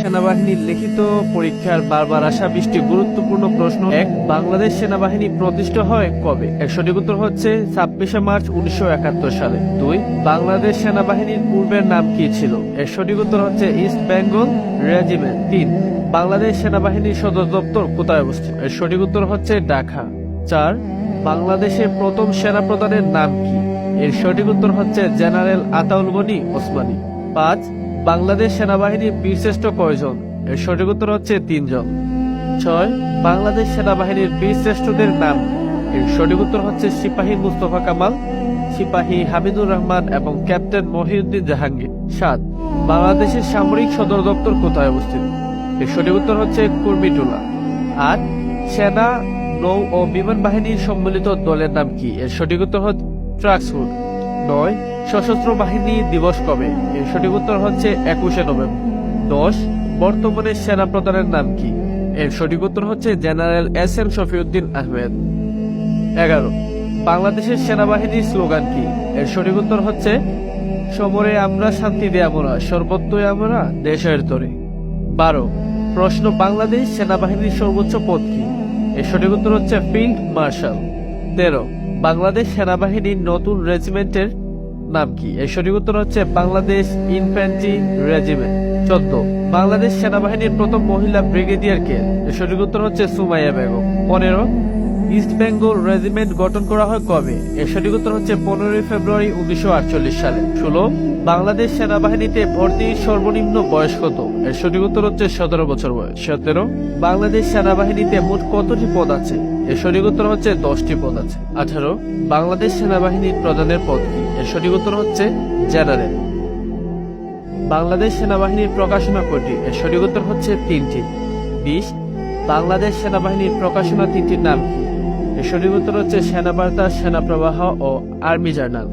সেনাবাহিনীর লিখিত পরীক্ষার বারবার আসা 20টি গুরুত্বপূর্ণ প্রশ্ন। 1. বাংলাদেশ সেনাবাহিনী প্রতিষ্ঠা হয় কবে? এর সঠিক উত্তর হচ্ছে 26শে মার্চ 1971 সালে। 2. বাংলাদেশ সেনাবাহিনীর পূর্বের নাম কি ছিল? এর সঠিক উত্তর হচ্ছে ইস্ট বেঙ্গল রেজিমেন্ট। 3. বাংলাদেশ সেনাবাহিনীর সদর দপ্তর কোথায় অবস্থিত? এর সঠিক উত্তর হচ্ছে ঢাকা। 4. বাংলাদেশের প্রথম সেনা প্রধানের নাম কি? এর সঠিক উত্তর হচ্ছে জেনারেল আতাউল গনি ওসমানী। 5. বাংলাদেশ সেনাবাহিনীর বীরশ্রেষ্ঠ কয়জন? এর সঠিক উত্তর হচ্ছে 3 জন। 6. বাংলাদেশ সেনাবাহিনীর বীরশ্রেষ্ঠদের নাম কি? এর সঠিক উত্তর হচ্ছে সিপাহী মুস্তফা কামাল, সিপাহী হামিদুর রহমান এবং ক্যাপ্টেন মহিউদ্দিন জাহাঙ্গীর। 7. বাংলাদেশের সামরিক সদর দপ্তর কোথায় অবস্থিত? এর সঠিক উত্তর হচ্ছে কুর্মিটোলা। 8. সেনা, নৌ ও বিমান বাহিনীর সম্মিলিত দলের নাম কি? এর সঠিক উত্তর হচ্ছে ট্রাক্সফুট। 9. সশস্ত্র বাহিনী দিবস কবে? এর সঠিক উত্তর হচ্ছে 21শে নভেম্বর। 10. বর্তমানে সেনা প্রধানের নাম কি? এর সঠিক উত্তর হচ্ছে জেনারেল এস.এম. শফিউদ্দিন আহমেদ। 11. বাংলাদেশের সেনাবাহিনীর স্লোগান কি? এর সঠিক উত্তর হচ্ছে সমরে আমরা, শান্তিতে আমরা, সর্বত্রই আমরা, দেশের তরে। 12. প্রশ্ন, বাংলাদেশ সেনাবাহিনীর সর্বোচ্চ পদ কি? এর সঠিক উত্তর হচ্ছে ফিল্ড মার্শাল। 13. বাংলাদেশ সেনাবাহিনীর নতুন রেজিমেন্টের নাম কি? এর সঠিক উত্তর হচ্ছে বাংলাদেশ ইনফ্যান্ট্রি রেজিমেন্ট। 14. বাংলাদেশ সেনাবাহিনীর প্রথম মহিলা ব্রিগেডিয়ার কে? এর সঠিক উত্তর হচ্ছে সুমাইয়া বেগম। 15. ইস্ট বেঙ্গল রেজিমেন্ট গঠন করা হয় কবে? এর সঠিক উত্তর হচ্ছে 15 ফেব্রুয়ারি 1948 সালে। 16. বাংলাদেশ সেনাবাহিনীতে ভর্তির সর্বনিম্ন বয়স কত? এর সঠিক উত্তর হচ্ছে 17 বছর বয়স। 17. বাংলাদেশ সেনাবাহিনীতে মোট কতটি পদ আছে? এর সঠিক উত্তর হচ্ছে 10টি পদ আছে। 18. বাংলাদেশ সেনাবাহিনীর প্রধানের পদ কি? এর সঠিক উত্তর হচ্ছে জেনারেল। বাংলাদেশ সেনাবাহিনীর প্রকাশনা কয়টি? এর সঠিক উত্তর হচ্ছে 3টি। 20. বাংলাদেশ সেনাবাহিনীর প্রকাশনা 3টির নাম কি? এর সঠিক উত্তর হচ্ছে সেনাবার্তা, সেনাপ্রবাহ ও আর্মি জার্নাল।